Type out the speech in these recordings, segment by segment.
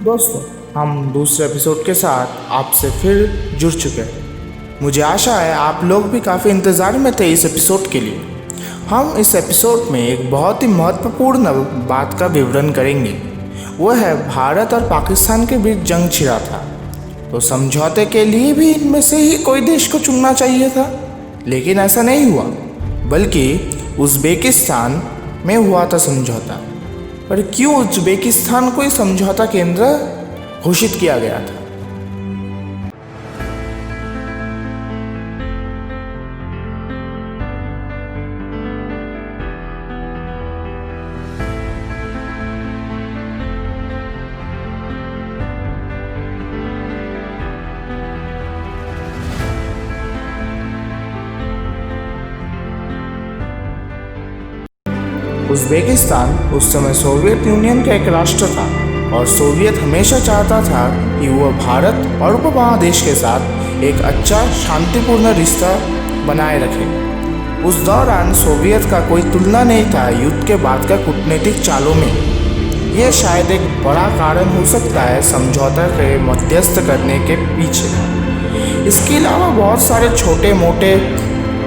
दोस्तों, हम दूसरे एपिसोड के साथ आपसे फिर जुड़ चुके हैं। मुझे आशा है आप लोग भी काफ़ी इंतज़ार में थे इस एपिसोड के लिए। हम इस एपिसोड में एक बहुत ही महत्वपूर्ण बात का विवरण करेंगे। वो है भारत और पाकिस्तान के बीच जंग छिड़ा था, तो समझौते के लिए भी इनमें से ही कोई देश को चुनना चाहिए था, लेकिन ऐसा नहीं हुआ, बल्कि उज़्बेकिस्तान में हुआ था समझौता। पर क्यों उज़्बेकिस्तान को इस समझौता केंद्र घोषित किया गया था? उज़्बेकिस्तान उस समय सोवियत यूनियन का एक राष्ट्र था और सोवियत हमेशा चाहता था कि वह भारत और उपमहादेश के साथ एक अच्छा शांतिपूर्ण रिश्ता बनाए रखे। उस दौरान सोवियत का कोई तुलना नहीं था युद्ध के बाद का कूटनीतिक चालों में। यह शायद एक बड़ा कारण हो सकता है समझौता के मध्यस्थ करने के पीछे। इसके अलावा बहुत सारे छोटे मोटे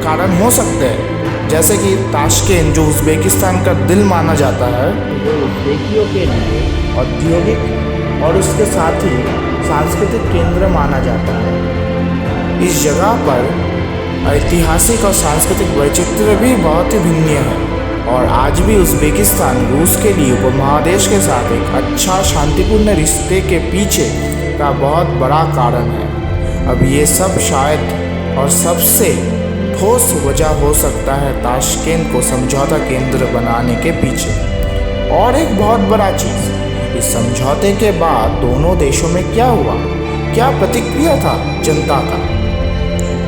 कारण हो सकते हैं, जैसे कि ताशकेंत, जो उज़्बेकिस्तान का दिल माना जाता है, जो उज़्बेकियों के लिए औद्योगिक और उसके साथ ही सांस्कृतिक केंद्र माना जाता है। इस जगह पर ऐतिहासिक और सांस्कृतिक वैचित्र्य भी बहुत ही भिन्न है और आज भी उज़्बेकिस्तान रूस के लिए उपमहादेश के साथ एक अच्छा शांतिपूर्ण रिश्ते के पीछे का बहुत बड़ा कारण है। अब ये सब शायद और सबसे ठोस वजह हो सकता है ताशकेंत को समझौता केंद्र बनाने के पीछे। और एक बहुत बड़ा चीज़, इस समझौते के बाद दोनों देशों में क्या हुआ, क्या प्रतिक्रिया था जनता का।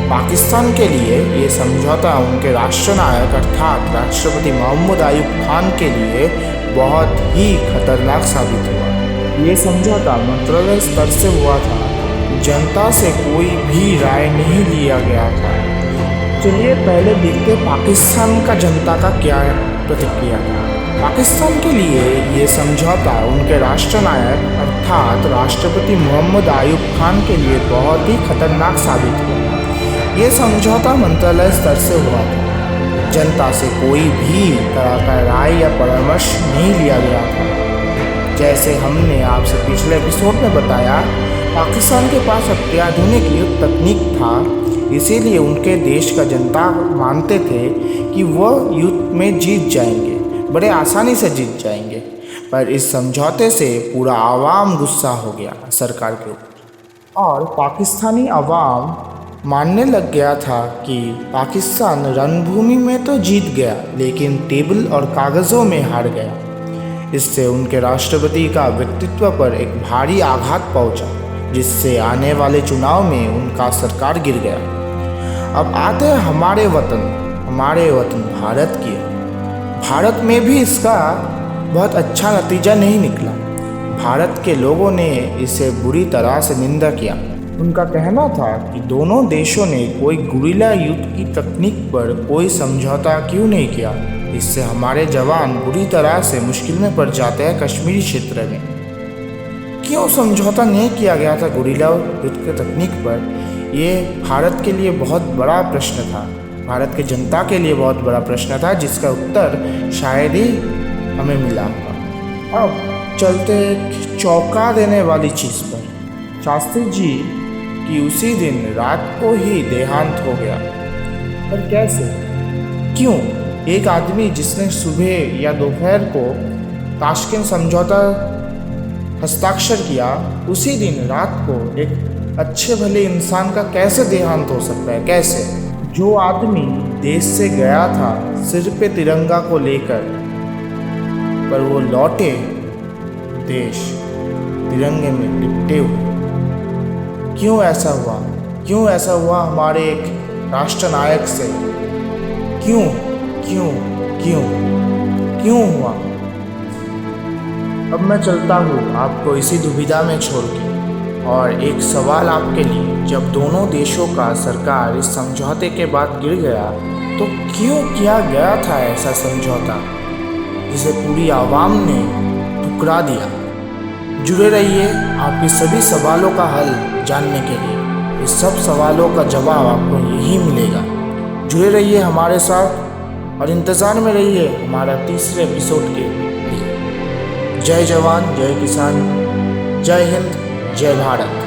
पाकिस्तान के लिए ये समझौता उनके राष्ट्रनायक अर्थात राष्ट्रपति मोहम्मद अयूब खान के लिए बहुत ही खतरनाक साबित हुआ। ये समझौता मंत्रालय स्तर से हुआ था, जनता से कोई भी राय नहीं लिया गया था। चलिए पहले देखते पाकिस्तान का जनता का क्या प्रतिक्रिया था। पाकिस्तान के लिए ये समझौता उनके राष्ट्रनायक अर्थात राष्ट्रपति मोहम्मद अयूब खान के लिए बहुत ही खतरनाक साबित हुआ। ये समझौता मंत्रालय स्तर से हुआ था, जनता से कोई भी तरह का राय या परामर्श नहीं लिया गया था। जैसे हमने आपसे पिछले एपिसोड में बताया, पाकिस्तान के पास अत्याधुनिक युद्ध तकनीक था, इसीलिए उनके देश का जनता मानते थे कि वह युद्ध में जीत जाएंगे, बड़े आसानी से जीत जाएंगे। पर इस समझौते से पूरा आवाम गुस्सा हो गया सरकार के ऊपर और पाकिस्तानी आवाम मानने लग गया था कि पाकिस्तान रणभूमि में तो जीत गया, लेकिन टेबल और कागज़ों में हार गया। इससे उनके राष्ट्रपति का व्यक्तित्व पर एक भारी आघात पहुंचा, जिससे आने वाले चुनाव में उनका सरकार गिर गया। अब आते हैं हमारे वतन भारत की। भारत में भी इसका बहुत अच्छा नतीजा नहीं निकला। भारत के लोगों ने इसे बुरी तरह से निंदा किया। उनका कहना था कि दोनों देशों ने कोई गुरिल्ला युद्ध की तकनीक पर कोई समझौता क्यों नहीं किया। इससे हमारे जवान बुरी तरह से मुश्किल में पड़ जाते हैं कश्मीरी क्षेत्र में। क्यों समझौता नहीं किया गया था गुरिल्ला युद्ध की तकनीक पर? ये भारत के लिए बहुत बड़ा प्रश्न था, भारत की जनता के लिए बहुत बड़ा प्रश्न था, जिसका उत्तर शायद ही हमें मिला होगा। अब चलते एक चौंका देने वाली चीज़ पर। शास्त्री जी की उसी दिन रात को ही देहांत हो गया। पर कैसे, क्यों? एक आदमी जिसने सुबह या दोपहर को ताशकेंत समझौता हस्ताक्षर किया, उसी दिन रात को एक अच्छे भले इंसान का कैसे देहांत हो सकता है? कैसे? जो आदमी देश से गया था सिर पे तिरंगा को लेकर, पर वो लौटे देश तिरंगे में लिपटे हुए। क्यों ऐसा हुआ? क्यों ऐसा हुआ हमारे एक राष्ट्रनायक से? क्यों क्यों क्यों क्यों हुआ? अब मैं चलता हूँ आपको इसी दुविधा में छोड़ के, और एक सवाल आपके लिए, जब दोनों देशों का सरकार इस समझौते के बाद गिर गया, तो क्यों किया गया था ऐसा समझौता जिसे पूरी आवाम ने ठुकरा दिया? जुड़े रहिए आपके सभी सवालों का हल जानने के लिए। इस सब सवालों का जवाब आपको यही मिलेगा। जुड़े रहिए हमारे साथ और इंतज़ार में रहिए हमारा तीसरे एपिसोड के लिए। जय जवान, जय किसान, जय हिंद, जय भारत।